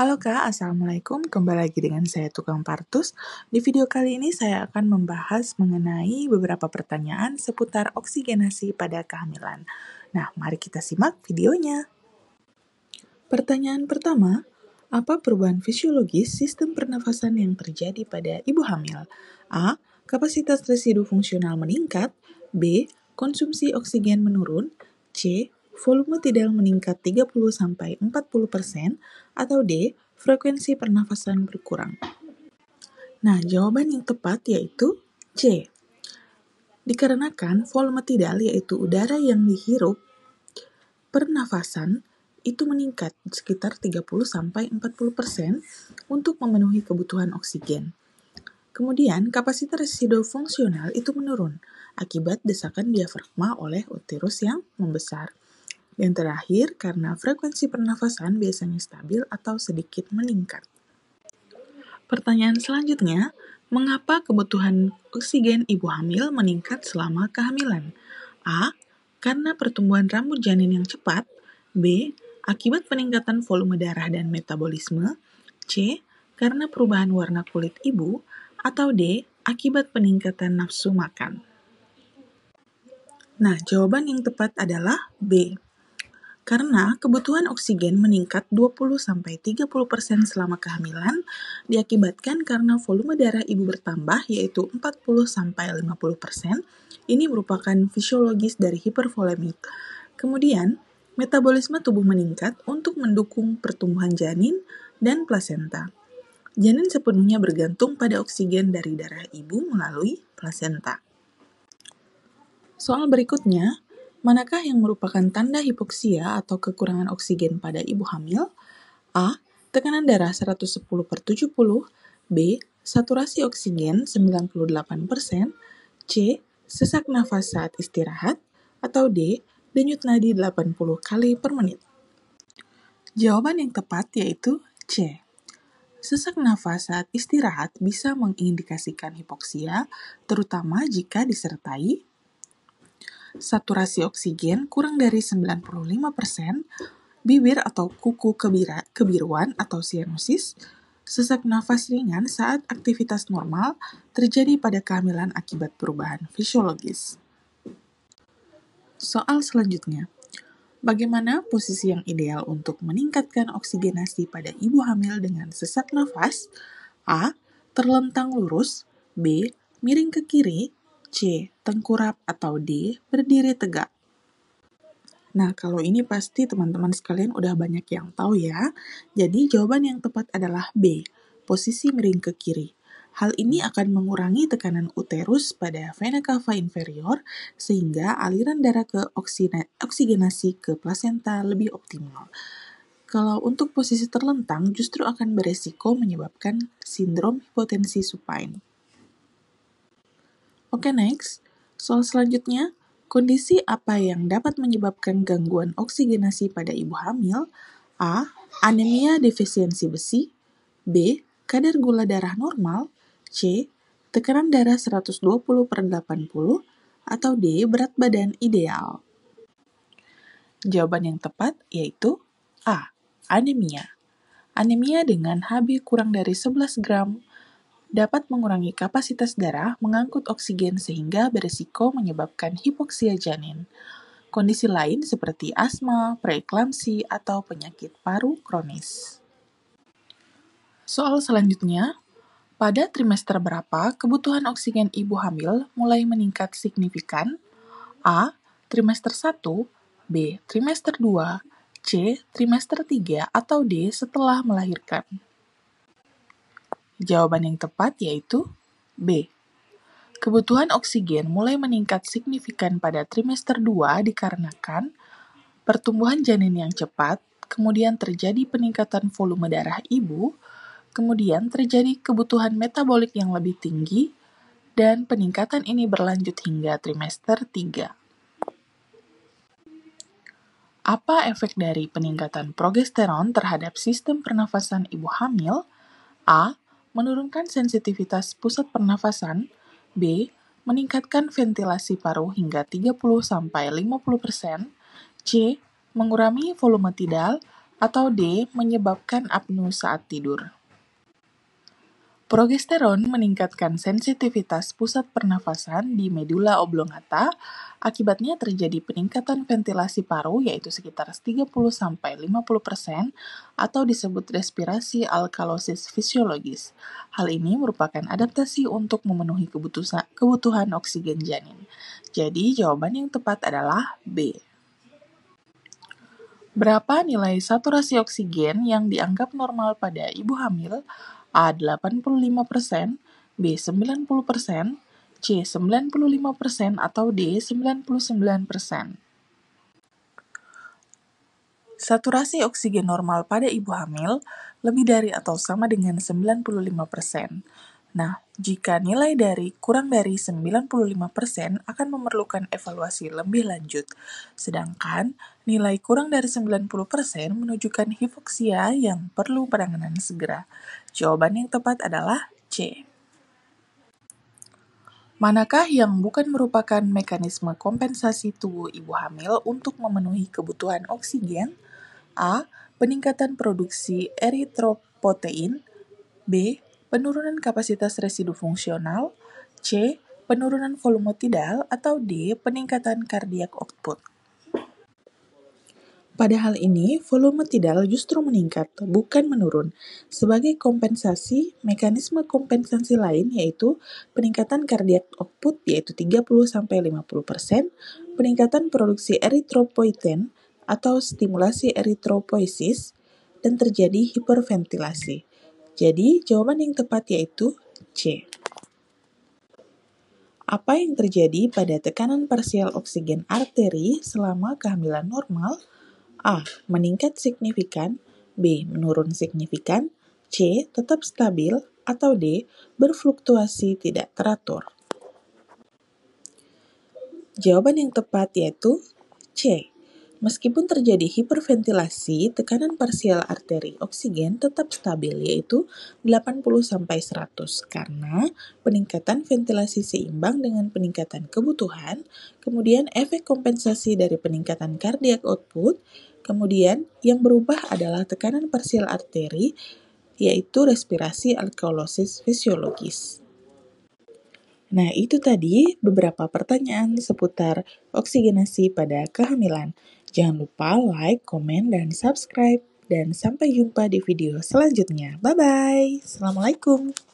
Halo Kak, Assalamualaikum. Kembali lagi dengan saya Tukang Partus. Di video kali ini saya akan membahas mengenai beberapa pertanyaan seputar oksigenasi pada kehamilan. Nah, mari kita simak videonya. Pertanyaan pertama, apa perubahan fisiologis sistem pernafasan yang terjadi pada ibu hamil? A. Kapasitas residu fungsional meningkat. B. Konsumsi oksigen menurun. C. Volume tidal meningkat 30-40%. Atau D. Frekuensi pernafasan berkurang. Nah, jawaban yang tepat yaitu C. Dikarenakan volume tidal yaitu udara yang dihirup pernafasan itu meningkat sekitar 30-40% untuk memenuhi kebutuhan oksigen. Kemudian, kapasitas residu fungsional itu menurun akibat desakan diafragma oleh uterus yang membesar. Dan terakhir, karena frekuensi pernafasan biasanya stabil atau sedikit meningkat. Pertanyaan selanjutnya, mengapa kebutuhan oksigen ibu hamil meningkat selama kehamilan? A. Karena pertumbuhan rambut janin yang cepat. B. Akibat peningkatan volume darah dan metabolisme. C. Karena perubahan warna kulit ibu. Atau D. Akibat peningkatan nafsu makan. Nah, jawaban yang tepat adalah B. Karena kebutuhan oksigen meningkat 20-30% selama kehamilan diakibatkan karena volume darah ibu bertambah yaitu 40-50%. Ini merupakan fisiologis dari hipervolemik. Kemudian, metabolisme tubuh meningkat untuk mendukung pertumbuhan janin dan plasenta. Janin sepenuhnya bergantung pada oksigen dari darah ibu melalui plasenta. Soal berikutnya, manakah yang merupakan tanda hipoksia atau kekurangan oksigen pada ibu hamil? A. Tekanan darah 110/70. B. Saturasi oksigen 98%. C. Sesak nafas saat istirahat. Atau D. Denyut nadi 80 kali per menit. Jawaban yang tepat yaitu C. Sesak nafas saat istirahat bisa mengindikasikan hipoksia, terutama jika disertai saturasi oksigen kurang dari 95%, bibir atau kuku kebiruan atau sianosis, sesak nafas ringan saat aktivitas normal terjadi pada kehamilan akibat perubahan fisiologis. Soal selanjutnya, bagaimana posisi yang ideal untuk meningkatkan oksigenasi pada ibu hamil dengan sesak nafas? A. Terlentang lurus. B. Miring ke kiri. C. Tengkurap. Atau D. Berdiri tegak. Nah, kalau ini pasti teman-teman sekalian udah banyak yang tahu ya. Jadi, jawaban yang tepat adalah B. Posisi miring ke kiri. Hal ini akan mengurangi tekanan uterus pada vena cava inferior sehingga aliran darah ke oksigenasi ke plasenta lebih optimal. Kalau untuk posisi terlentang justru akan beresiko menyebabkan sindrom hipotensi supine. Oke, next. Soal selanjutnya, kondisi apa yang dapat menyebabkan gangguan oksigenasi pada ibu hamil? A. Anemia defisiensi besi. B. Kadar gula darah normal. C. Tekanan darah 120/80. Atau D. Berat badan ideal. Jawaban yang tepat yaitu A. Anemia. Anemia dengan Hb kurang dari 11 gram dapat mengurangi kapasitas darah mengangkut oksigen sehingga berisiko menyebabkan hipoksia janin. Kondisi lain seperti asma, preeklamsi, atau penyakit paru kronis. Soal selanjutnya, pada trimester berapa kebutuhan oksigen ibu hamil mulai meningkat signifikan? A. Trimester 1, B. Trimester 2, C. Trimester 3, atau D. Setelah melahirkan. Jawaban yang tepat yaitu B. Kebutuhan oksigen mulai meningkat signifikan pada trimester 2 dikarenakan pertumbuhan janin yang cepat, kemudian terjadi peningkatan volume darah ibu, kemudian terjadi kebutuhan metabolik yang lebih tinggi, dan peningkatan ini berlanjut hingga trimester 3. Apa efek dari peningkatan progesteron terhadap sistem pernafasan ibu hamil? A. Menurunkan sensitivitas pusat pernafasan. B. Meningkatkan ventilasi paru hingga 30-50%. C. Mengurangi volume tidal. atau D. Menyebabkan apnea saat tidur. Progesteron meningkatkan sensitivitas pusat pernafasan di medula oblongata, akibatnya terjadi peningkatan ventilasi paru yaitu sekitar 30-50% atau disebut respirasi alkalosis fisiologis. Hal ini merupakan adaptasi untuk memenuhi kebutuhan oksigen janin. Jadi jawaban yang tepat adalah B. Berapa nilai saturasi oksigen yang dianggap normal pada ibu hamil? A. 85%, B. 90%, C. 95%, atau D. 99%. Saturasi oksigen normal pada ibu hamil lebih dari atau sama dengan 95%. Nah, jika nilai kurang dari 95% akan memerlukan evaluasi lebih lanjut. Sedangkan nilai kurang dari 90% menunjukkan hipoksia yang perlu penanganan segera. Jawaban yang tepat adalah C. Manakah yang bukan merupakan mekanisme kompensasi tubuh ibu hamil untuk memenuhi kebutuhan oksigen? A. Peningkatan produksi eritropoietin. B. Penurunan kapasitas residu fungsional. C. Penurunan volume tidal. Atau D. Peningkatan cardiac output. Pada hal ini, volume tidal justru meningkat, bukan menurun. Sebagai kompensasi, mekanisme kompensasi lain yaitu peningkatan cardiac output yaitu 30-50%, peningkatan produksi eritropoietin atau stimulasi eritropoiesis, dan terjadi hiperventilasi. Jadi, jawaban yang tepat yaitu C. Apa yang terjadi pada tekanan parsial oksigen arteri selama kehamilan normal? A. Meningkat signifikan, B. Menurun signifikan, C. Tetap stabil, atau D. Berfluktuasi tidak teratur. Jawaban yang tepat yaitu C. Meskipun terjadi hiperventilasi, tekanan parsial arteri oksigen tetap stabil yaitu 80-100 karena peningkatan ventilasi seimbang dengan peningkatan kebutuhan, kemudian efek kompensasi dari peningkatan cardiac output, kemudian yang berubah adalah tekanan parsial arteri yaitu respirasi alkalosis fisiologis. Nah, itu tadi beberapa pertanyaan seputar oksigenasi pada kehamilan. Jangan lupa like, komen, dan subscribe. Dan sampai jumpa di video selanjutnya. Bye-bye. Assalamualaikum.